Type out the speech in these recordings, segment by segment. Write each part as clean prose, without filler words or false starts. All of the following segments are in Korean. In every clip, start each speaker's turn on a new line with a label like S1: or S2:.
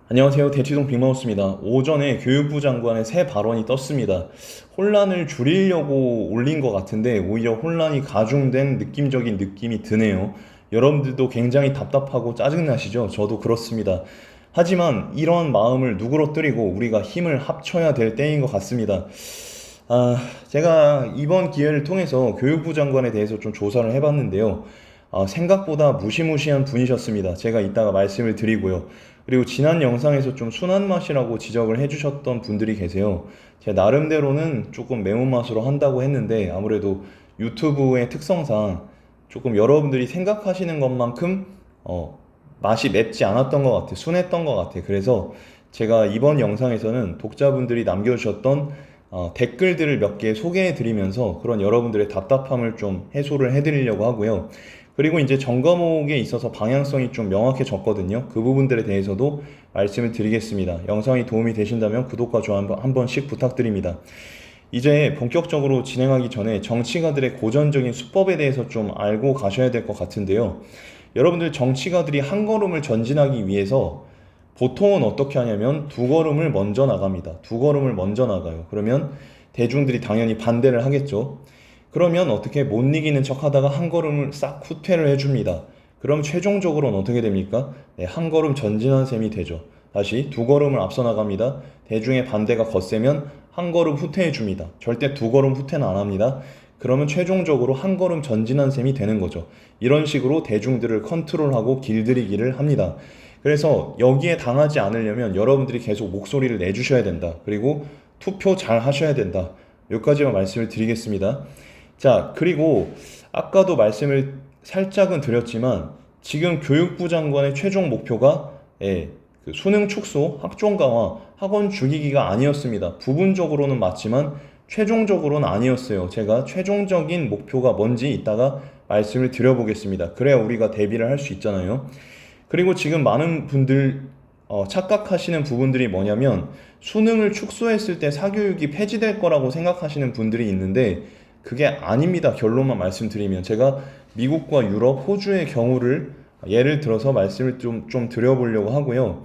S1: 안녕하세요. 대치동 빅마우스입니다. 오전에 교육부 장관의 새 발언이 떴습니다. 혼란을 줄이려고 올린 것 같은데 오히려 혼란이 가중된 느낌적인 느낌이 드네요. 여러분들도 굉장히 답답하고 짜증나시죠? 저도 그렇습니다. 하지만 이런 마음을 누그러뜨리고 우리가 힘을 합쳐야 될 때인 것 같습니다. 제가 이번 기회를 통해서 교육부 장관에 대해서 좀 조사를 해봤는데요. 생각보다 무시무시한 분이셨습니다. 제가 이따가 말씀을 드리고요. 그리고 지난 영상에서 좀 순한 맛이라고 지적을 해주셨던 분들이 계세요. 제 나름대로는 조금 매운맛으로 한다고 했는데 아무래도 유튜브의 특성상 조금 여러분들이 생각하시는 것만큼 맛이 맵지 않았던 것 같아요. 순했던 것 같아요. 그래서 제가 이번 영상에서는 독자분들이 남겨주셨던 댓글들을 몇 개 소개해 드리면서 그런 여러분들의 답답함을 좀 해소를 해 드리려고 하고요. 그리고 이제 점검옥에 있어서 방향성이 좀 명확해졌거든요. 그 부분들에 대해서도 말씀을 드리겠습니다. 영상이 도움이 되신다면 구독과 좋아요 한 번씩 부탁드립니다. 이제 본격적으로 진행하기 전에 정치가들의 고전적인 수법에 대해서 좀 알고 가셔야 될 것 같은데요. 여러분들 정치가들이 한 걸음을 전진하기 위해서 보통은 어떻게 하냐면 두 걸음을 먼저 나갑니다. 두 걸음을 먼저 나가요. 그러면 대중들이 당연히 반대를 하겠죠. 그러면 어떻게 못 이기는 척 하다가 한 걸음을 싹 후퇴를 해줍니다. 그럼 최종적으로는 어떻게 됩니까? 네, 한 걸음 전진한 셈이 되죠. 다시 두 걸음을 앞서 나갑니다. 대중의 반대가 거세면 한 걸음 후퇴해 줍니다. 절대 두 걸음 후퇴는 안 합니다. 그러면 최종적으로 한 걸음 전진한 셈이 되는 거죠. 이런 식으로 대중들을 컨트롤하고 길들이기를 합니다. 그래서 여기에 당하지 않으려면 여러분들이 계속 목소리를 내주셔야 된다. 그리고 투표 잘 하셔야 된다. 여기까지만 말씀을 드리겠습니다. 자, 그리고 아까도 말씀을 살짝은 드렸지만 지금 교육부 장관의 최종 목표가 그 수능 축소, 학종 강화, 학원 죽이기가 아니었습니다. 부분적으로는 맞지만 최종적으로는 아니었어요. 제가 최종적인 목표가 뭔지 이따가 말씀을 드려보겠습니다. 그래야 우리가 대비를 할 수 있잖아요. 그리고 지금 많은 분들 착각하시는 부분들이 뭐냐면 수능을 축소했을 때 사교육이 폐지될 거라고 생각하시는 분들이 있는데 그게 아닙니다. 결론만 말씀드리면 제가 미국과 유럽, 호주의 경우를 예를 들어서 말씀을 좀 드려보려고 하고요.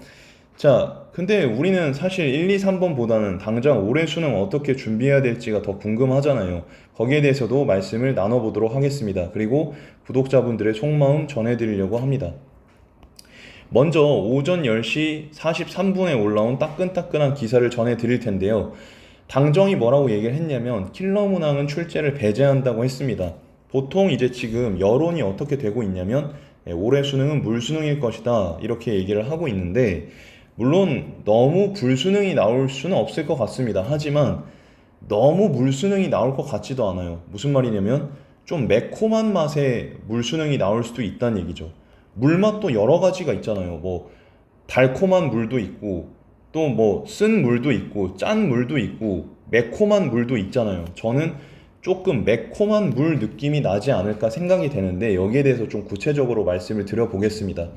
S1: 자, 근데 우리는 사실 1, 2, 3번보다는 당장 올해 수능 어떻게 준비해야 될지가 더 궁금하잖아요. 거기에 대해서도 말씀을 나눠보도록 하겠습니다. 그리고 구독자분들의 속마음 전해드리려고 합니다. 먼저 오전 10시 43분에 올라온 따끈따끈한 기사를 전해드릴 텐데요. 당정이 뭐라고 얘기를 했냐면 킬러 문항은 출제를 배제한다고 했습니다. 보통 이제 지금 여론이 어떻게 되고 있냐면 올해 수능은 물수능일 것이다 이렇게 얘기를 하고 있는데 물론 너무 불수능이 나올 수는 없을 것 같습니다. 하지만 너무 물수능이 나올 것 같지도 않아요. 무슨 말이냐면 좀 매콤한 맛의 물수능이 나올 수도 있다는 얘기죠. 물맛도 여러 가지가 있잖아요. 뭐 달콤한 물도 있고 또 뭐 쓴 물도 있고 짠 물도 있고 매콤한 물도 있잖아요. 저는 조금 매콤한 물 느낌이 나지 않을까 생각이 되는데 여기에 대해서 좀 구체적으로 말씀을 드려보겠습니다.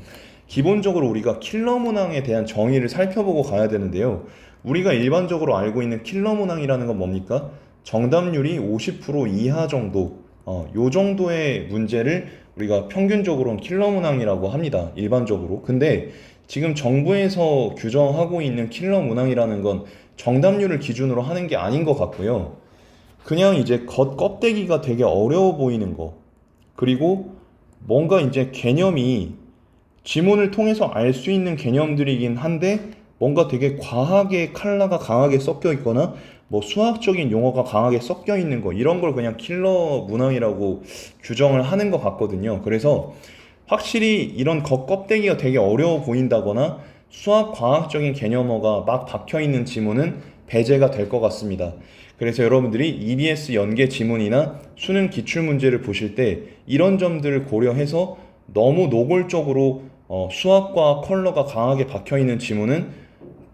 S1: 기본적으로 우리가 킬러 문항에 대한 정의를 살펴보고 가야 되는데요. 우리가 일반적으로 알고 있는 킬러 문항이라는 건 뭡니까? 정답률이 50% 이하 정도, 요 정도의 문제를 우리가 평균적으로는 킬러 문항이라고 합니다. 일반적으로. 근데 지금 정부에서 규정하고 있는 킬러 문항이라는 건 정답률을 기준으로 하는 게 아닌 것 같고요. 그냥 이제 겉 껍데기가 되게 어려워 보이는 거. 그리고 뭔가 이제 개념이 지문을 통해서 알 수 있는 개념들이긴 한데 뭔가 되게 과하게 칼라가 강하게 섞여 있거나 뭐 수학적인 용어가 강하게 섞여 있는 거 이런 걸 그냥 킬러 문항이라고 규정을 하는 것 같거든요. 그래서 확실히 이런 겉껍데기가 되게 어려워 보인다거나 수학 과학적인 개념어가 막 박혀 있는 지문은 배제가 될 것 같습니다. 그래서 여러분들이 EBS 연계 지문이나 수능 기출문제를 보실 때 이런 점들을 고려해서 너무 노골적으로 수학과 컬러가 강하게 박혀 있는 지문은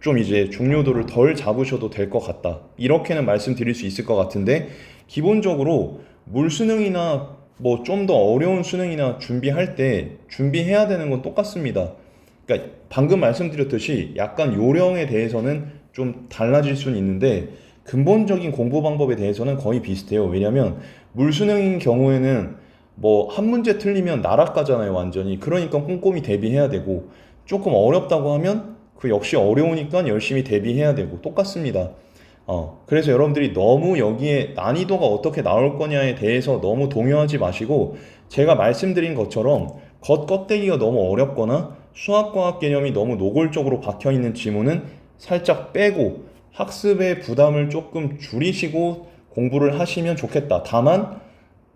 S1: 좀 이제 중요도를 덜 잡으셔도 될 것 같다. 이렇게는 말씀드릴 수 있을 것 같은데 기본적으로 물수능이나 뭐 좀 더 어려운 수능이나 준비할 때 준비해야 되는 건 똑같습니다. 그러니까 방금 말씀드렸듯이 약간 요령에 대해서는 좀 달라질 수는 있는데 근본적인 공부 방법에 대해서는 거의 비슷해요. 왜냐면 물수능인 경우에는 뭐 한 문제 틀리면 날아가잖아요, 완전히. 그러니까 꼼꼼히 대비해야 되고 조금 어렵다고 하면 그 역시 어려우니까 열심히 대비해야 되고 똑같습니다. 그래서 여러분들이 너무 여기에 난이도가 어떻게 나올 거냐에 대해서 너무 동요하지 마시고 제가 말씀드린 것처럼 겉껍데기가 너무 어렵거나 수학과학 개념이 너무 노골적으로 박혀 있는 지문은 살짝 빼고 학습의 부담을 조금 줄이시고 공부를 하시면 좋겠다. 다만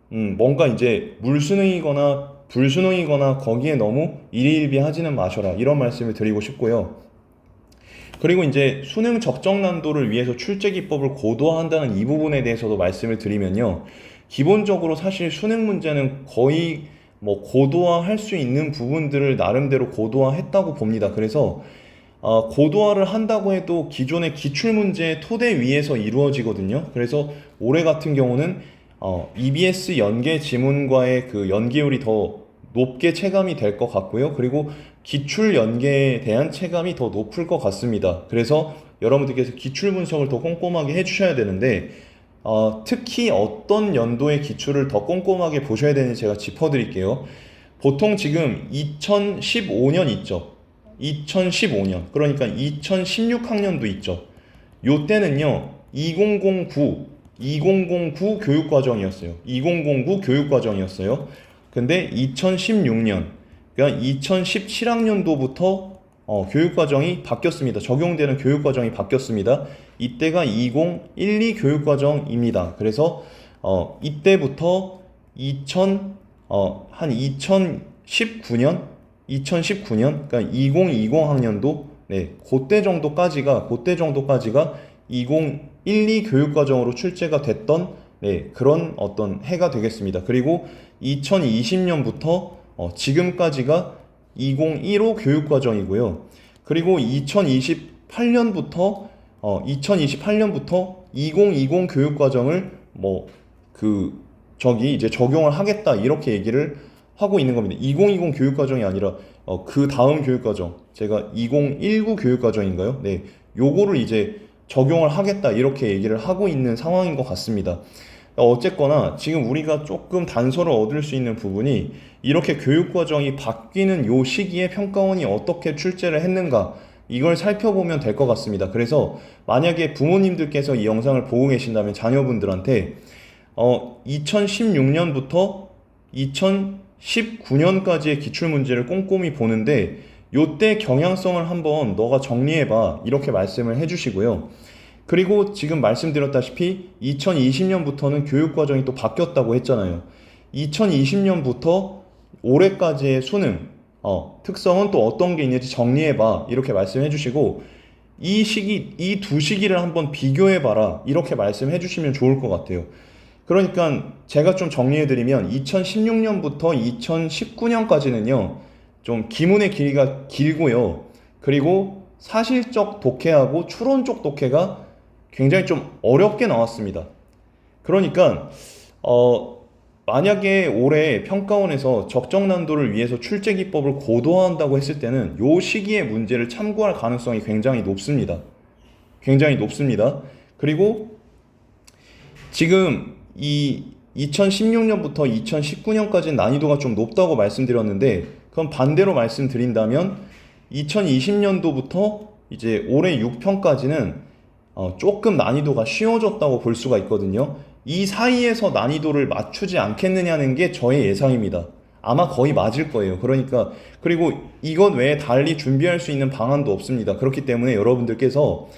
S1: 뭔가 이제 물수능이거나 불수능이거나 거기에 너무 일희일비하지는 마셔라. 이런 말씀을 드리고 싶고요. 그리고 이제 수능 적정 난도를 위해서 출제 기법을 고도화한다는 이 부분에 대해서도 말씀을 드리면요. 기본적으로 사실 수능 문제는 거의 뭐 고도화할 수 있는 부분들을 나름대로 고도화했다고 봅니다. 그래서 고도화를 한다고 해도 기존의 기출문제의 토대 위에서 이루어지거든요. 그래서 올해 같은 경우는 EBS 연계 지문과의 그 연계율이 더 높게 체감이 될 것 같고요. 그리고 기출 연계에 대한 체감이 더 높을 것 같습니다. 그래서 여러분들께서 기출 분석을 더 꼼꼼하게 해주셔야 되는데 특히 어떤 연도의 기출을 더 꼼꼼하게 보셔야 되는지 제가 짚어드릴게요. 보통 지금 2015년 있죠. 2015년 그러니까 2016학년도 있죠. 요때는요 2009 교육과정이었어요. 2009 교육과정이었어요. 근데 2016년 그러니까 2017학년도부터 교육과정이 바뀌었습니다. 적용되는 교육과정이 바뀌었습니다. 이때가 2012 교육과정입니다. 그래서 이때부터 한 2019년 그러니까 2020 학년도 그때 정도까지가 2012 교육과정으로 출제가 됐던 그런 어떤 해가 되겠습니다. 그리고 2020년부터 지금까지가 2015 교육과정이고요. 그리고 2028년부터 2020 교육과정을 이제 적용을 하겠다 이렇게 얘기를 하고 있는 겁니다. 2020 교육과정이 아니라 그 다음 교육과정 제가 2019 교육과정인가요? 네, 요거를 이제 적용을 하겠다 이렇게 얘기를 하고 있는 상황인 것 같습니다. 어쨌거나 지금 우리가 조금 단서를 얻을 수 있는 부분이 이렇게 교육과정이 바뀌는 요 시기에 평가원이 어떻게 출제를 했는가 이걸 살펴보면 될 것 같습니다. 그래서 만약에 부모님들께서 이 영상을 보고 계신다면 자녀분들한테 2016년부터 2019년까지의 기출문제를 꼼꼼히 보는데 요때 경향성을 한번 너가 정리해봐 이렇게 말씀을 해주시고요. 그리고 지금 말씀드렸다시피 2020년부터는 교육과정이 또 바뀌었다고 했잖아요. 2020년부터 올해까지의 수능 특성은 또 어떤 게 있는지 정리해봐 이렇게 말씀해 주시고 이 두 시기를 한번 비교해봐라 이렇게 말씀해 주시면 좋을 것 같아요. 그러니까 제가 좀 정리해 드리면 2016년부터 2019년까지는요 좀 기문의 길이가 길고요. 그리고 사실적 독해하고 추론적 독해가 굉장히 좀 어렵게 나왔습니다. 그러니까 만약에 올해 평가원에서 적정 난도를 위해서 출제 기법을 고도화한다고 했을 때는 요 시기의 문제를 참고할 가능성이 굉장히 높습니다. 굉장히 높습니다. 그리고 지금 이 2016년부터 2019년까지 난이도가 좀 높다고 말씀드렸는데 그럼 반대로 말씀드린다면 2020년도부터 이제 올해 6편까지는 조금 난이도가 쉬워졌다고 볼 수가 있거든요. 이 사이에서 난이도를 맞추지 않겠느냐는 게 저의 예상입니다. 아마 거의 맞을 거예요. 그러니까 그리고 이것 외에 달리 준비할 수 있는 방안도 없습니다. 그렇기 때문에 여러분들께서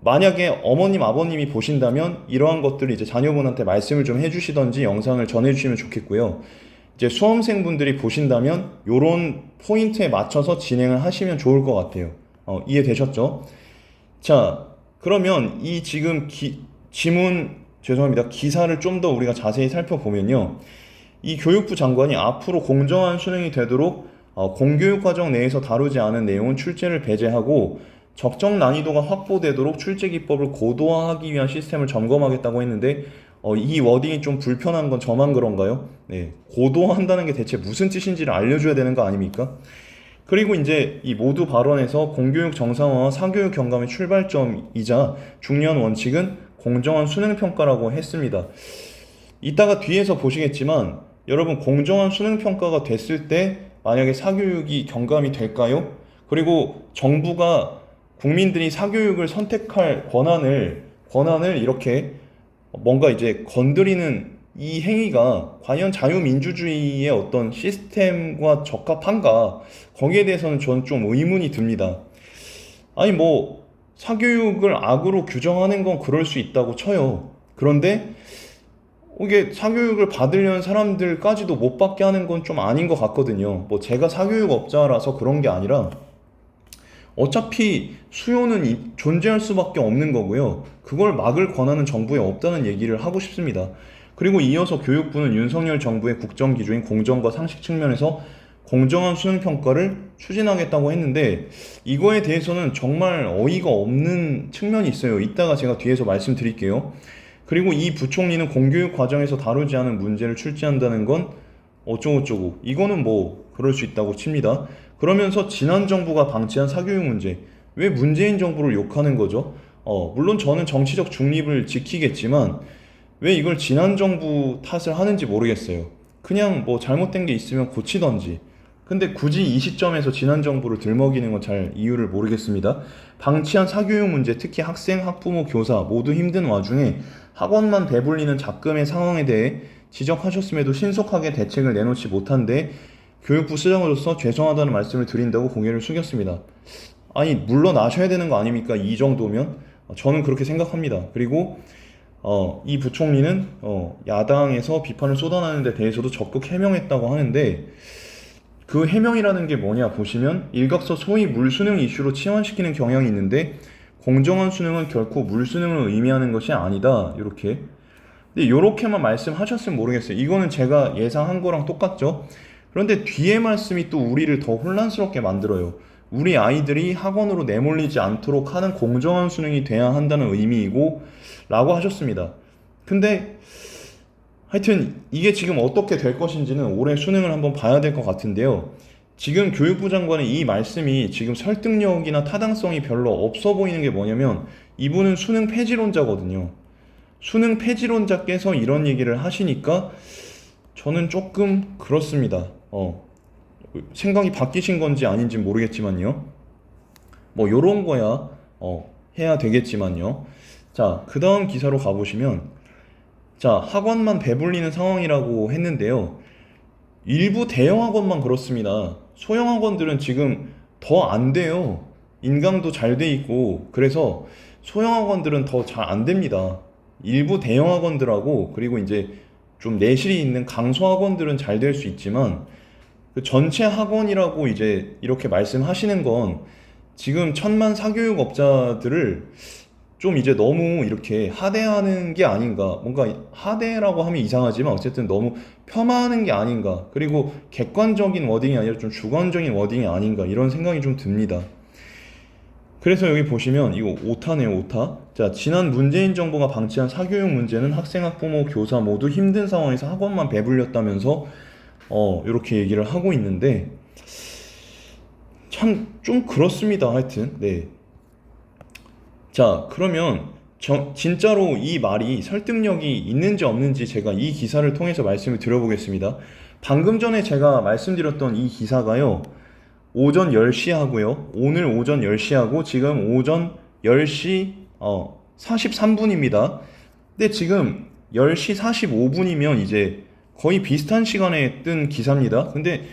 S1: 만약에 어머님 아버님이 보신다면 이러한 것들을 이제 자녀분한테 말씀을 좀 해주시던지 영상을 전해주시면 좋겠고요. 이제 수험생분들이 보신다면 이런 포인트에 맞춰서 진행을 하시면 좋을 것 같아요. 이해되셨죠? 자, 그러면 이 지금 기사를 좀 더 우리가 자세히 살펴보면요. 이 교육부 장관이 앞으로 공정한 수능이 되도록 공교육과정 내에서 다루지 않은 내용은 출제를 배제하고 적정 난이도가 확보되도록 출제 기법을 고도화하기 위한 시스템을 점검하겠다고 했는데 이 워딩이 좀 불편한 건 저만 그런가요? 네, 고도화한다는 게 대체 무슨 뜻인지를 알려줘야 되는 거 아닙니까? 그리고 이제 이 모두 발언에서 공교육 정상화와 사교육 경감의 출발점이자 중요한 원칙은 공정한 수능 평가라고 했습니다. 이따가 뒤에서 보시겠지만 여러분 공정한 수능 평가가 됐을 때 만약에 사교육이 경감이 될까요? 그리고 정부가 국민들이 사교육을 선택할 권한을 이렇게 뭔가 이제 건드리는 이 행위가 과연 자유민주주의의 어떤 시스템과 적합한가? 거기에 대해서는 저는 좀 의문이 듭니다. 아니, 뭐, 사교육을 악으로 규정하는 건 그럴 수 있다고 쳐요. 그런데 이게 사교육을 받으려는 사람들까지도 못 받게 하는 건 좀 아닌 것 같거든요. 뭐 제가 사교육업자라서 그런 게 아니라 어차피 수요는 존재할 수밖에 없는 거고요. 그걸 막을 권한은 정부에 없다는 얘기를 하고 싶습니다. 그리고 이어서 교육부는 윤석열 정부의 국정 기조인 공정과 상식 측면에서 공정한 수능 평가를 추진하겠다고 했는데 이거에 대해서는 정말 어이가 없는 측면이 있어요. 이따가 제가 뒤에서 말씀드릴게요. 그리고 이 부총리는 공교육 과정에서 다루지 않은 문제를 출제한다는 건 어쩌고저쩌고 이거는 뭐 그럴 수 있다고 칩니다. 그러면서 지난 정부가 방치한 사교육 문제, 왜 문재인 정부를 욕하는 거죠? 물론 저는 정치적 중립을 지키겠지만 왜 이걸 지난 정부 탓을 하는지 모르겠어요. 그냥 뭐 잘못된 게 있으면 고치던지. 근데 굳이 이 시점에서 지난 정부를 들먹이는 건 잘 이유를 모르겠습니다. 방치한 사교육 문제, 특히 학생, 학부모, 교사 모두 힘든 와중에 학원만 배불리는 작금의 상황에 대해 지적하셨음에도 신속하게 대책을 내놓지 못한 데 교육부 수장으로서 죄송하다는 말씀을 드린다고 고개를 숙였습니다. 아니, 물러나셔야 되는 거 아닙니까? 이 정도면? 저는 그렇게 생각합니다. 그리고 이 부총리는 야당에서 비판을 쏟아내는 데 대해서도 적극 해명했다고 하는데 그 해명이라는 게 뭐냐 보시면 일각서 소위 물수능 이슈로 치환시키는 경향이 있는데 공정한 수능은 결코 물수능을 의미하는 것이 아니다. 이렇게. 근데 이렇게만 말씀하셨으면 모르겠어요. 이거는 제가 예상한 거랑 똑같죠. 그런데 뒤에 말씀이 또 우리를 더 혼란스럽게 만들어요. 우리 아이들이 학원으로 내몰리지 않도록 하는 공정한 수능이 돼야 한다는 의미이고 라고 하셨습니다. 근데 하여튼 이게 지금 어떻게 될 것인지는 올해 수능을 한번 봐야 될 것 같은데요. 지금 교육부 장관의 이 말씀이 지금 설득력이나 타당성이 별로 없어 보이는 게 뭐냐면 이분은 수능 폐지론자거든요. 수능 폐지론자께서 이런 얘기를 하시니까 저는 조금 그렇습니다. 생각이 바뀌신 건지 아닌지 모르겠지만요. 뭐 요런 거야 해야 되겠지만요. 자, 그 다음 기사로 가보시면 자, 학원만 배불리는 상황이라고 했는데요. 일부 대형 학원만 그렇습니다. 소형 학원들은 지금 더 안 돼요. 인강도 잘 돼 있고 그래서 소형 학원들은 더 잘 안 됩니다. 일부 대형 학원들하고 그리고 이제 좀 내실이 있는 강소 학원들은 잘 될 수 있지만 그 전체 학원이라고 이제 이렇게 말씀하시는 건 지금 천만 사교육업자들을 좀 이제 너무 이렇게 하대하는 게 아닌가. 뭔가 하대라고 하면 이상하지만 어쨌든 너무 폄하하는 게 아닌가. 그리고 객관적인 워딩이 아니라 좀 주관적인 워딩이 아닌가. 이런 생각이 좀 듭니다. 그래서 여기 보시면 이거 오타네요, 오타. 자, 지난 문재인 정부가 방치한 사교육 문제는 학생, 학부모, 교사 모두 힘든 상황에서 학원만 배불렸다면서 이렇게 얘기를 하고 있는데 참 좀 그렇습니다. 하여튼 네. 자, 그러면 진짜로 이 말이 설득력이 있는지 없는지 제가 이 기사를 통해서 말씀을 드려보겠습니다. 방금 전에 제가 말씀드렸던 이 기사가요. 오전 10시 하고요. 오늘 오전 10시 하고 지금 오전 10시 43분입니다. 근데 지금 10시 45분이면 이제 거의 비슷한 시간에 뜬 기사입니다. 근데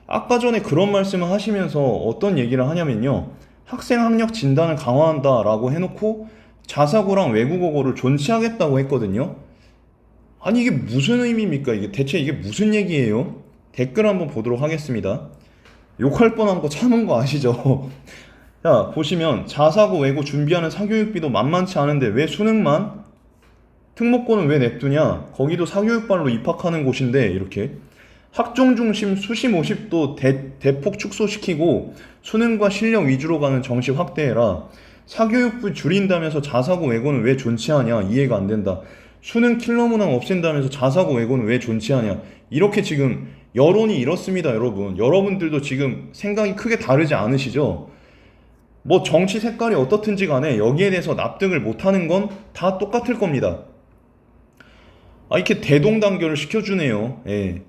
S1: 아까 전에 그런 말씀을 하시면서 어떤 얘기를 하냐면요. 학생 학력 진단을 강화한다라고 해놓고 자사고랑 외국어고를 존치하겠다고 했거든요. 아니 이게 무슨 의미입니까? 이게 대체 이게 무슨 얘기예요? 댓글 한번 보도록 하겠습니다. 욕할 뻔한 거 참은 거 아시죠? 자, 보시면 자사고 외고 준비하는 사교육비도 만만치 않은데 왜 수능만? 특목고는 왜 냅두냐? 거기도 사교육발로 입학하는 곳인데 이렇게 학종 중심 수시 모집도 대폭 축소시키고 수능과 실력 위주로 가는 정시 확대해라. 사교육부 줄인다면서 자사고 외고는 왜 존치하냐? 이해가 안 된다. 수능 킬러 문항 없앤다면서 자사고 외고는 왜 존치하냐? 이렇게 지금 여론이 이렇습니다, 여러분. 여러분들도 지금 생각이 크게 다르지 않으시죠? 뭐 정치 색깔이 어떻든지 간에 여기에 대해서 납득을 못하는 건 다 똑같을 겁니다. 이렇게 대동단결을 시켜주네요. 예.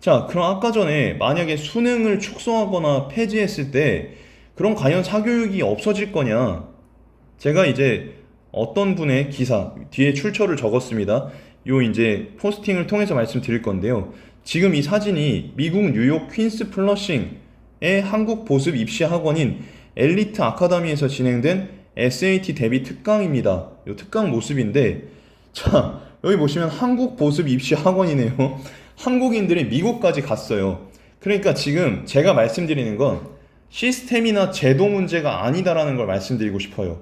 S1: 자, 그럼 아까 전에 만약에 수능을 축소하거나 폐지했을 때 그럼 과연 사교육이 없어질 거냐? 제가 이제 어떤 분의 기사 뒤에 출처를 적었습니다. 요 이제 포스팅을 통해서 말씀드릴 건데요. 지금 이 사진이 미국 뉴욕 퀸스 플러싱의 한국 보습 입시 학원인 엘리트 아카데미에서 진행된 SAT 대비 특강입니다. 요 특강 모습인데, 자, 여기 보시면 한국 보습 입시 학원이네요. 한국인들이 미국까지 갔어요. 그러니까 지금 제가 말씀드리는 건 시스템이나 제도 문제가 아니다라는 걸 말씀드리고 싶어요.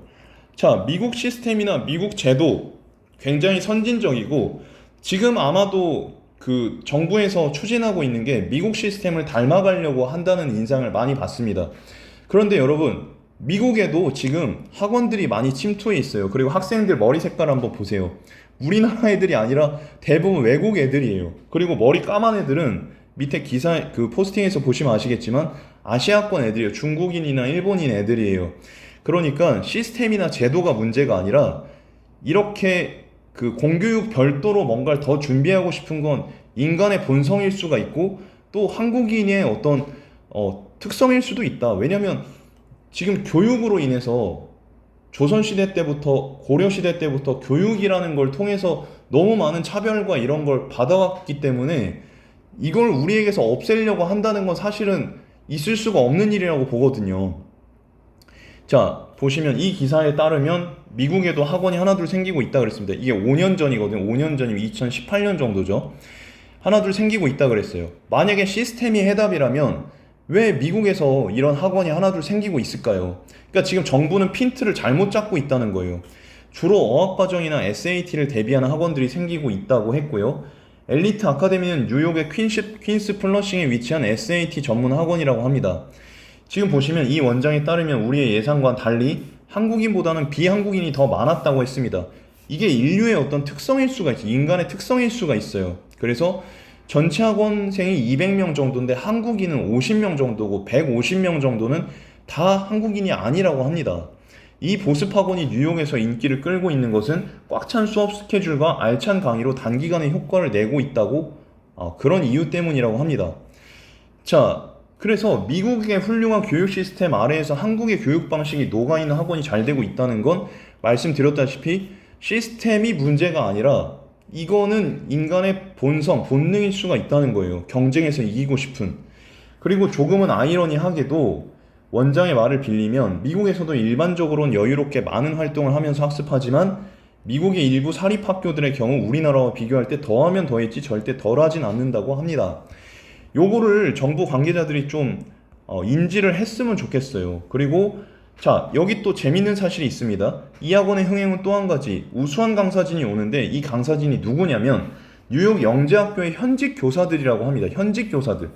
S1: 자, 미국 시스템이나 미국 제도 굉장히 선진적이고, 지금 아마도 그 정부에서 추진하고 있는 게 미국 시스템을 닮아가려고 한다는 인상을 많이 받습니다. 그런데 여러분, 미국에도 지금 학원들이 많이 침투해 있어요. 그리고 학생들 머리 색깔 한번 보세요. 우리나라 애들이 아니라 대부분 외국 애들이에요. 그리고 머리 까만 애들은 밑에 기사 그 포스팅에서 보시면 아시겠지만 아시아권 애들이에요. 중국인이나 일본인 애들이에요. 그러니까 시스템이나 제도가 문제가 아니라 이렇게 그 공교육 별도로 뭔가를 더 준비하고 싶은 건 인간의 본성일 수가 있고, 또 한국인의 어떤 특성일 수도 있다. 왜냐면 지금 교육으로 인해서 조선시대 때부터 고려시대 때부터 교육이라는 걸 통해서 너무 많은 차별과 이런 걸 받아왔기 때문에 이걸 우리에게서 없애려고 한다는 건 사실은 있을 수가 없는 일이라고 보거든요. 자, 보시면 이 기사에 따르면 미국에도 학원이 하나둘 생기고 있다 그랬습니다. 이게 5년 전이거든요. 5년 전이면 2018년 정도죠. 하나둘 생기고 있다 그랬어요. 만약에 시스템이 해답이라면 왜 미국에서 이런 학원이 하나둘 생기고 있을까요? 그러니까 지금 정부는 핀트를 잘못 잡고 있다는 거예요. 주로 어학과정이나 SAT를 대비하는 학원들이 생기고 있다고 했고요. 엘리트 아카데미는 뉴욕의 퀸스 플러싱에 위치한 SAT 전문 학원이라고 합니다. 지금 보시면 이 원장에 따르면 우리의 예상과는 달리 한국인보다는 비한국인이 더 많았다고 했습니다. 이게 인류의 어떤 특성일 수가 있어요. 인간의 특성일 수가 있어요. 그래서 전체 학원생이 200명 정도인데 한국인은 50명 정도고 150명 정도는 다 한국인이 아니라고 합니다. 이 보습학원이 뉴욕에서 인기를 끌고 있는 것은 꽉 찬 수업 스케줄과 알찬 강의로 단기간에 효과를 내고 있다고, 그런 이유 때문이라고 합니다. 자, 그래서 미국의 훌륭한 교육 시스템 아래에서 한국의 교육 방식이 녹아있는 학원이 잘 되고 있다는 건 말씀드렸다시피 시스템이 문제가 아니라 이거는 인간의 본성, 본능일 수가 있다는 거예요. 경쟁에서 이기고 싶은. 그리고 조금은 아이러니하게도 원장의 말을 빌리면 미국에서도 일반적으로는 여유롭게 많은 활동을 하면서 학습하지만 미국의 일부 사립학교들의 경우 우리나라와 비교할 때 더하면 더했지 절대 덜하진 않는다고 합니다. 요거를 정부 관계자들이 좀 인지를 했으면 좋겠어요. 그리고 자, 여기 또 재밌는 사실이 있습니다. 이 학원의 흥행은 또 한 가지 우수한 강사진이 오는데, 이 강사진이 누구냐면 뉴욕 영재학교의 현직 교사들이라고 합니다. 현직 교사들.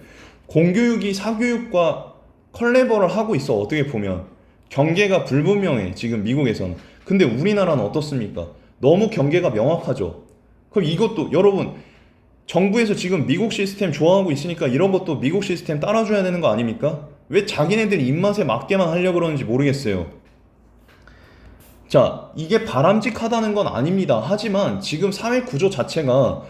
S1: 공교육이 사교육과 컬래버를 하고 있어. 어떻게 보면 경계가 불분명해 지금 미국에서는. 근데 우리나라는 어떻습니까? 너무 경계가 명확하죠. 그럼 이것도 여러분, 정부에서 지금 미국 시스템 좋아하고 있으니까 이런 것도 미국 시스템 따라줘야 되는 거 아닙니까? 왜 자기네들 입맛에 맞게만 하려고 그러는지 모르겠어요. 자, 이게 바람직하다는 건 아닙니다. 하지만 지금 사회 구조 자체가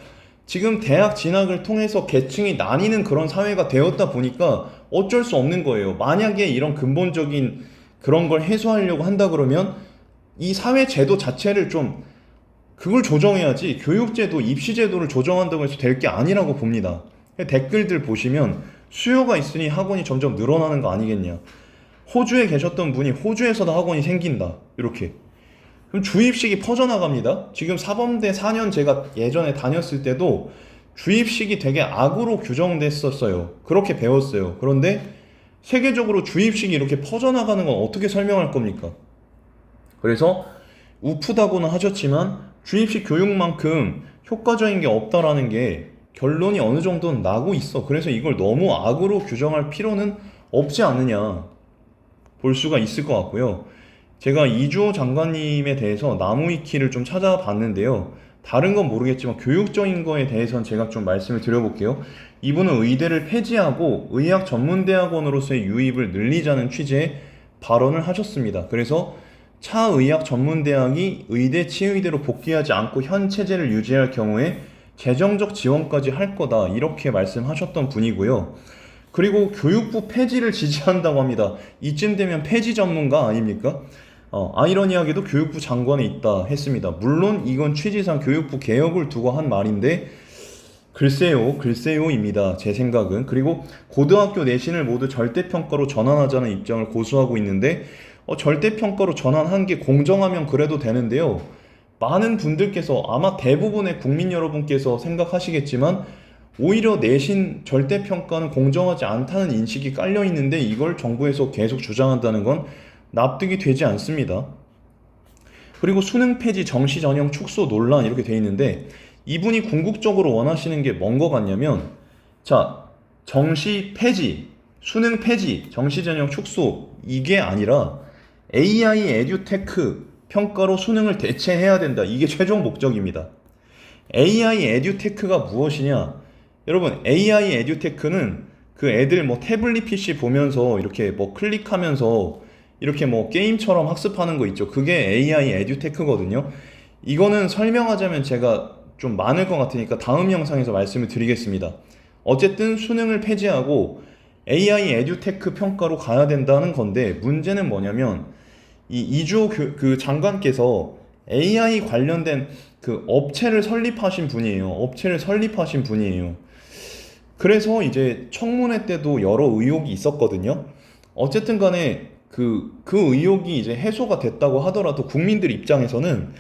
S1: 지금 대학 진학을 통해서 계층이 나뉘는 그런 사회가 되었다 보니까 어쩔 수 없는 거예요. 만약에 이런 근본적인 그런 걸 해소하려고 한다 그러면 이 사회 제도 자체를 좀 그걸 조정해야지, 교육제도, 입시제도를 조정한다고 해서 될 게 아니라고 봅니다. 댓글들 보시면 수요가 있으니 학원이 점점 늘어나는 거 아니겠냐. 호주에 계셨던 분이 호주에서도 학원이 생긴다. 이렇게. 그럼 주입식이 퍼져나갑니다. 지금 사범대 4년 제가 예전에 다녔을 때도 주입식이 되게 악으로 규정됐었어요. 그렇게 배웠어요. 그런데 세계적으로 주입식이 이렇게 퍼져나가는 건 어떻게 설명할 겁니까? 그래서 우프다고는 하셨지만 주입식 교육만큼 효과적인 게 없다라는 게 결론이 어느 정도는 나고 있어. 그래서 이걸 너무 악으로 규정할 필요는 없지 않느냐 볼 수가 있을 것 같고요. 제가 이주호 장관님에 대해서 나무위키를 좀 찾아봤는데요. 다른 건 모르겠지만 교육적인 거에 대해서는 제가 좀 말씀을 드려볼게요. 이분은 의대를 폐지하고 의학 전문대학원으로서의 유입을 늘리자는 취지의 발언을 하셨습니다. 그래서 차의학 전문대학이 의대, 치의대로 복귀하지 않고 현 체제를 유지할 경우에 재정적 지원까지 할 거다, 이렇게 말씀하셨던 분이고요. 그리고 교육부 폐지를 지지한다고 합니다. 이쯤 되면 폐지 전문가 아닙니까? 아이러니하게도 교육부 장관에 있다 했습니다. 물론 이건 취지상 교육부 개혁을 두고 한 말인데 글쎄요입니다. 제 생각은. 그리고 고등학교 내신을 모두 절대평가로 전환하자는 입장을 고수하고 있는데 절대평가로 전환한 게 공정하면 그래도 되는데요. 많은 분들께서 아마 대부분의 국민 여러분께서 생각하시겠지만 오히려 내신 절대평가는 공정하지 않다는 인식이 깔려 있는데 이걸 정부에서 계속 주장한다는 건 납득이 되지 않습니다. 그리고 수능 폐지 정시 전형 축소 논란 이렇게 돼 있는데 이분이 궁극적으로 원하시는 게 뭔 것 같냐면 자, 정시 폐지, 수능 폐지, 정시 전형 축소 이게 아니라 AI 에듀테크 평가로 수능을 대체해야 된다. 이게 최종 목적입니다. AI 에듀테크가 무엇이냐? 여러분, AI 에듀테크는 그 애들 뭐 태블릿 PC 보면서 이렇게 뭐 클릭하면서 이렇게 뭐 게임처럼 학습하는 거 있죠. 그게 AI 에듀테크거든요. 이거는 설명하자면 제가 좀 많을 것 같으니까 다음 영상에서 말씀을 드리겠습니다. 어쨌든 수능을 폐지하고 AI 에듀테크 평가로 가야 된다는 건데 문제는 뭐냐면 이 이주호 그 장관께서 AI 관련된 그 업체를 설립하신 분이에요. 그래서 이제 청문회 때도 여러 의혹이 있었거든요. 어쨌든 간에 그 의혹이 이제 해소가 됐다고 하더라도 국민들 입장에서는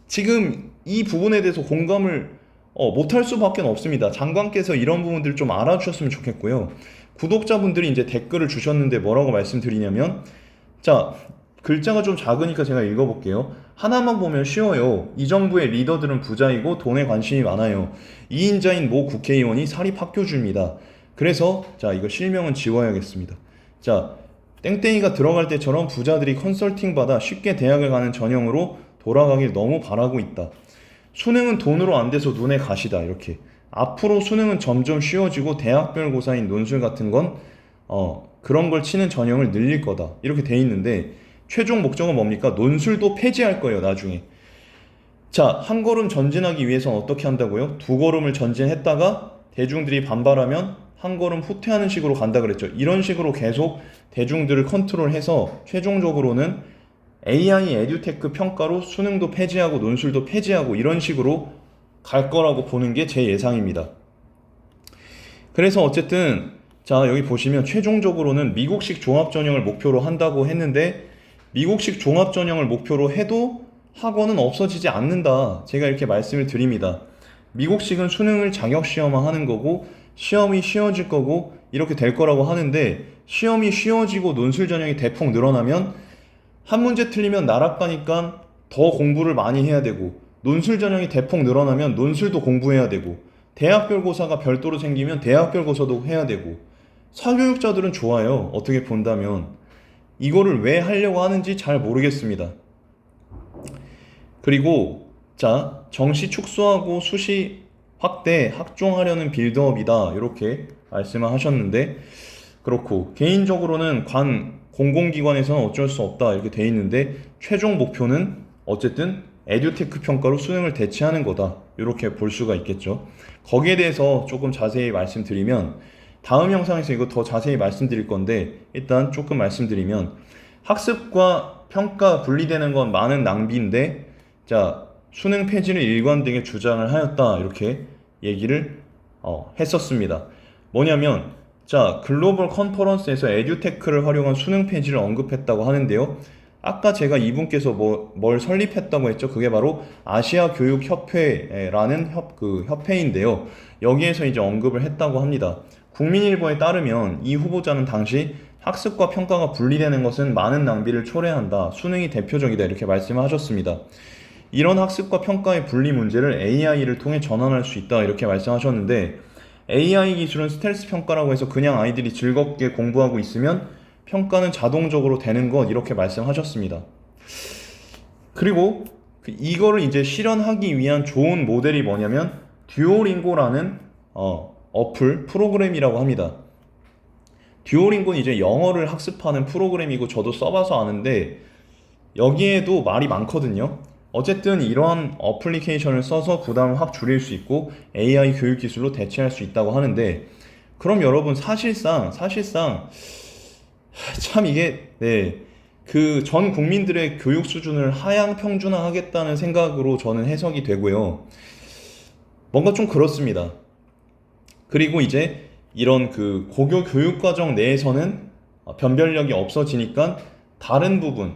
S1: 지금 이 부분에 대해서 공감을 못할 수밖에 없습니다. 장관께서 이런 부분들 좀 알아주셨으면 좋겠고요. 구독자분들이 이제 댓글을 주셨는데 뭐라고 말씀드리냐면 자, 글자가 좀 작으니까 제가 읽어볼게요. 하나만 보면 쉬워요. 이 정부의 리더들은 부자이고 돈에 관심이 많아요. 2인자인 모 국회의원이 사립학교주입니다. 그래서 자, 이거 실명은 지워야겠습니다. 자, 땡땡이가 들어갈 때처럼 부자들이 컨설팅 받아 쉽게 대학을 가는 전형으로 돌아가길 너무 바라고 있다. 수능은 돈으로 안 돼서 눈에 가시다. 이렇게 앞으로 수능은 점점 쉬워지고 대학별 고사인 논술 같은 건 그런 걸 치는 전형을 늘릴 거다. 이렇게 돼 있는데 최종 목적은 뭡니까? 논술도 폐지할 거예요, 나중에. 자, 한 걸음 전진하기 위해서는 어떻게 한다고요? 두 걸음을 전진했다가 대중들이 반발하면 한 걸음 후퇴하는 식으로 간다 그랬죠. 이런 식으로 계속 대중들을 컨트롤해서 최종적으로는 AI 에듀테크 평가로 수능도 폐지하고 논술도 폐지하고 이런 식으로 갈 거라고 보는 게 제 예상입니다. 그래서 어쨌든 자, 여기 보시면 최종적으로는 미국식 종합전형을 목표로 한다고 했는데 미국식 종합전형을 목표로 해도 학원은 없어지지 않는다. 제가 이렇게 말씀을 드립니다. 미국식은 수능을 자격시험화 하는 거고 시험이 쉬워질 거고 이렇게 될 거라고 하는데 시험이 쉬워지고 논술 전형이 대폭 늘어나면 한 문제 틀리면 나락가니까 더 공부를 많이 해야 되고 논술 전형이 대폭 늘어나면 논술도 공부해야 되고 대학별 고사가 별도로 생기면 대학별 고사도 해야 되고 사교육자들은 좋아요. 어떻게 본다면 이거를 왜 하려고 하는지 잘 모르겠습니다. 그리고 자, 정시 축소하고 수시 확대 확종하려는 빌드업이다 이렇게 말씀을 하셨는데 그렇고 개인적으로는 공공기관에서는 어쩔 수 없다 이렇게 돼 있는데 최종 목표는 어쨌든 에듀테크 평가로 수능을 대체하는 거다 이렇게 볼 수가 있겠죠. 거기에 대해서 조금 자세히 말씀드리면 다음 영상에서 이거 더 자세히 말씀드릴 건데 일단 조금 말씀드리면 학습과 평가 분리되는 건 많은 낭비인데 자, 수능 폐지를 일관되게 주장을 하였다 이렇게 얘기를 했었습니다. 뭐냐면 자, 글로벌 컨퍼런스에서 에듀테크를 활용한 수능 폐지를 언급했다고 하는데요. 아까 제가 이분께서 뭘 설립했다고 했죠. 그게 바로 아시아 교육 협회라는 협회인데요. 여기에서 이제 언급을 했다고 합니다. 국민일보에 따르면 이 후보자는 당시 학습과 평가가 분리되는 것은 많은 낭비를 초래한다. 수능이 대표적이다. 이렇게 말씀을 하셨습니다. 이런 학습과 평가의 분리 문제를 AI를 통해 전환할 수 있다. 이렇게 말씀하셨는데 AI 기술은 스텔스 평가라고 해서 그냥 아이들이 즐겁게 공부하고 있으면 평가는 자동적으로 되는 것 이렇게 말씀하셨습니다. 그리고 이거를 이제 실현하기 위한 좋은 모델이 뭐냐면 듀오링고라는 어플 프로그램이라고 합니다. 듀오링고는 이제 영어를 학습하는 프로그램이고 저도 써봐서 아는데 여기에도 말이 많거든요. 어쨌든 이러한 어플리케이션을 써서 부담을 확 줄일 수 있고 AI 교육 기술로 대체할 수 있다고 하는데 그럼 여러분 사실상 참 이게 그 전 국민들의 교육 수준을 하향 평준화하겠다는 생각으로 저는 해석이 되고요. 뭔가 좀 그렇습니다. 그리고 이제 이런 그 고교 교육과정 내에서는 변별력이 없어지니까 다른 부분,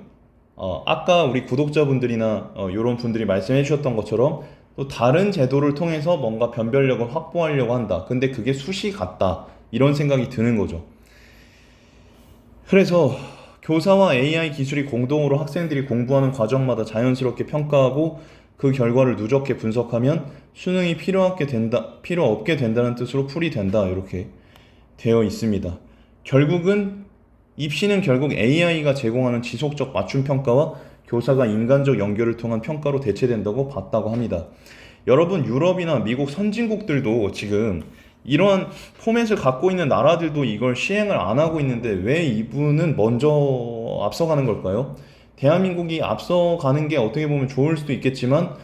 S1: 아까 우리 구독자분들이나 이런 분들이 말씀해 주셨던 것처럼 또 다른 제도를 통해서 뭔가 변별력을 확보하려고 한다. 근데 그게 숱이 같다. 이런 생각이 드는 거죠. 그래서 교사와 AI 기술이 공동으로 학생들이 공부하는 과정마다 자연스럽게 평가하고 그 결과를 누적해 분석하면 수능이 필요 없게 된다는 뜻으로 풀이된다. 이렇게 되어 있습니다. 입시는 결국 AI가 제공하는 지속적 맞춤 평가와 교사가 인간적 연결을 통한 평가로 대체된다고 봤다고 합니다. 여러분, 유럽이나 미국 선진국들도 지금 이러한 포맷을 갖고 있는 나라들도 이걸 시행을 안 하고 있는데 왜 이분은 먼저 앞서가는 걸까요? 대한민국이 앞서가는 게 어떻게 보면 좋을 수도 있겠지만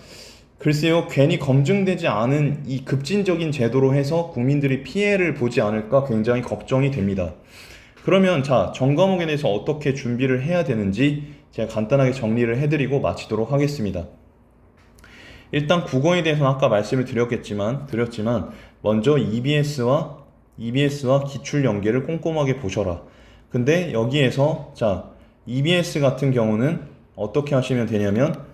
S1: 글쎄요, 괜히 검증되지 않은 이 급진적인 제도로 해서 국민들이 피해를 보지 않을까 굉장히 걱정이 됩니다. 그러면 자, 전과목에 대해서 어떻게 준비를 해야 되는지 제가 간단하게 정리를 해드리고 마치도록 하겠습니다. 일단 국어에 대해서는 아까 말씀을 드렸지만 먼저 EBS와 기출 연계를 꼼꼼하게 보셔라. 근데 여기에서 자, EBS 같은 경우는 어떻게 하시면 되냐면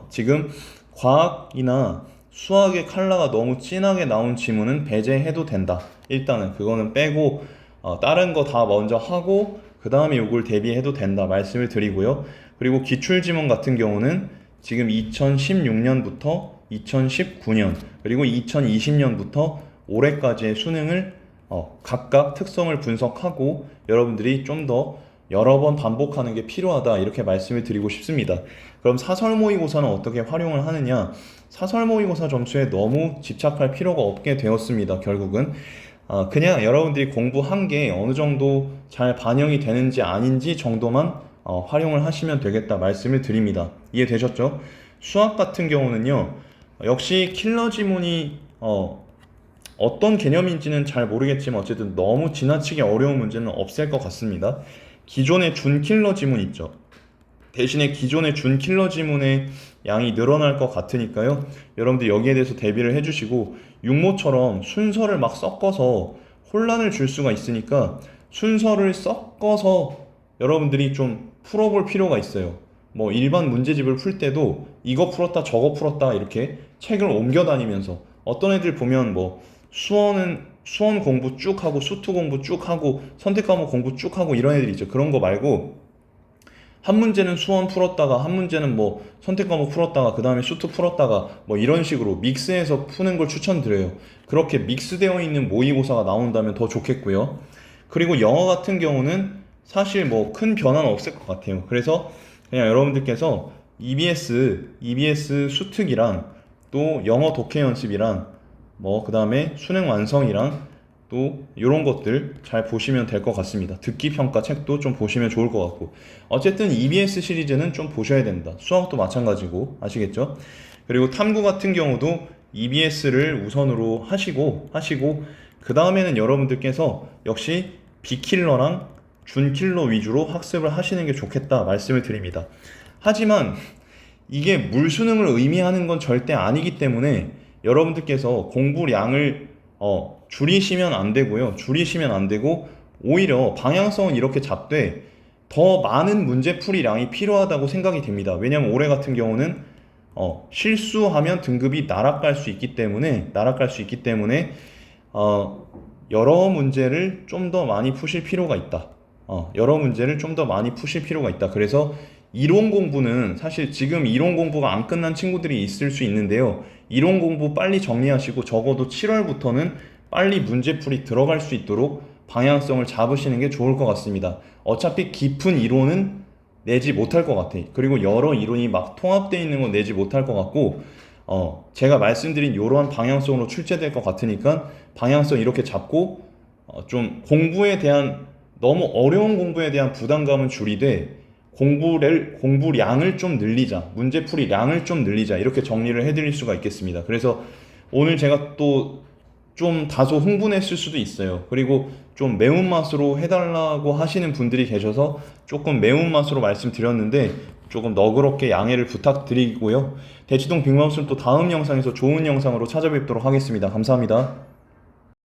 S1: 지금 과학이나 수학의 컬러가 너무 진하게 나온 지문은 배제해도 된다. 일단은 그거는 빼고 다른 거 다 먼저 하고 그 다음에 요걸 대비해도 된다 말씀을 드리고요. 그리고 기출지문 같은 경우는 지금 2016년부터 2019년 그리고 2020년부터 올해까지의 수능을 각각 특성을 분석하고 여러분들이 좀 더 여러 번 반복하는 게 필요하다 이렇게 말씀을 드리고 싶습니다. 그럼 사설 모의고사는 어떻게 활용을 하느냐? 사설 모의고사 점수에 너무 집착할 필요가 없게 되었습니다. 결국은 그냥 여러분들이 공부한 게 어느 정도 잘 반영이 되는지 아닌지 정도만 활용을 하시면 되겠다 말씀을 드립니다. 이해되셨죠? 수학 같은 경우는요, 역시 킬러 지문이 어떤 개념인지는 잘 모르겠지만 어쨌든 너무 지나치게 어려운 문제는 없을 것 같습니다. 기존의 준 킬러 지문 있죠. 대신에 기존의 준 킬러 지문의 양이 늘어날 것 같으니까요. 여러분들 여기에 대해서 대비를 해주시고 육모처럼 순서를 막 섞어서 혼란을 줄 수가 있으니까 순서를 섞어서 여러분들이 좀 풀어볼 필요가 있어요. 뭐 일반 문제집을 풀 때도 이거 풀었다 저거 풀었다 이렇게 책을 옮겨 다니면서 어떤 애들 보면 뭐 수원 공부 쭉 하고 수투 공부 쭉 하고 선택 과목 공부 쭉 하고 이런 애들 있죠. 그런 거 말고 한 문제는 수원 풀었다가 한 문제는 뭐 선택 과목 풀었다가 그 다음에 수투 풀었다가 뭐 이런 식으로 믹스해서 푸는 걸 추천드려요. 그렇게 믹스되어 있는 모의고사가 나온다면 더 좋겠고요. 그리고 영어 같은 경우는 사실 뭐 큰 변화는 없을 것 같아요. 그래서 그냥 여러분들께서 EBS 수특이랑 또 영어 독해 연습이랑 뭐 그 다음에 수능 완성이랑 또 이런 것들 잘 보시면 될 것 같습니다. 듣기 평가 책도 좀 보시면 좋을 것 같고 어쨌든 EBS 시리즈는 좀 보셔야 된다. 수학도 마찬가지고 아시겠죠? 그리고 탐구 같은 경우도 EBS를 우선으로 하시고 그 다음에는 여러분들께서 역시 B킬러랑 준킬러 위주로 학습을 하시는 게 좋겠다 말씀을 드립니다. 하지만 이게 물수능을 의미하는 건 절대 아니기 때문에 여러분들께서 공부량을 줄이시면 안 되고요. 줄이시면 안 되고 오히려 방향성은 이렇게 잡되 더 많은 문제풀이량이 필요하다고 생각이 됩니다. 왜냐하면 올해 같은 경우는 실수하면 등급이 날아갈 수 있기 때문에 여러 문제를 좀 더 많이 푸실 필요가 있다. 여러 문제를 좀 더 많이 푸실 필요가 있다. 그래서 이론 공부는 사실 지금 이론 공부가 안 끝난 친구들이 있을 수 있는데요. 이론 공부 빨리 정리하시고 적어도 7월부터는 빨리 문제풀이 들어갈 수 있도록 방향성을 잡으시는 게 좋을 것 같습니다. 어차피 깊은 이론은 내지 못할 것 같아. 그리고 여러 이론이 막 통합되어 있는 건 내지 못할 것 같고 제가 말씀드린 이러한 방향성으로 출제될 것 같으니까 방향성 이렇게 잡고 좀 공부에 대한 너무 어려운 공부에 대한 부담감은 줄이되 공부량을 좀 늘리자, 문제풀이량을 좀 늘리자 이렇게 정리를 해드릴 수가 있겠습니다. 그래서 오늘 제가 또 좀 다소 흥분했을 수도 있어요. 그리고 좀 매운맛으로 해달라고 하시는 분들이 계셔서 조금 매운맛으로 말씀드렸는데 조금 너그럽게 양해를 부탁드리고요. 대치동 빅마우스는 또 다음 영상에서 좋은 영상으로 찾아뵙도록 하겠습니다. 감사합니다.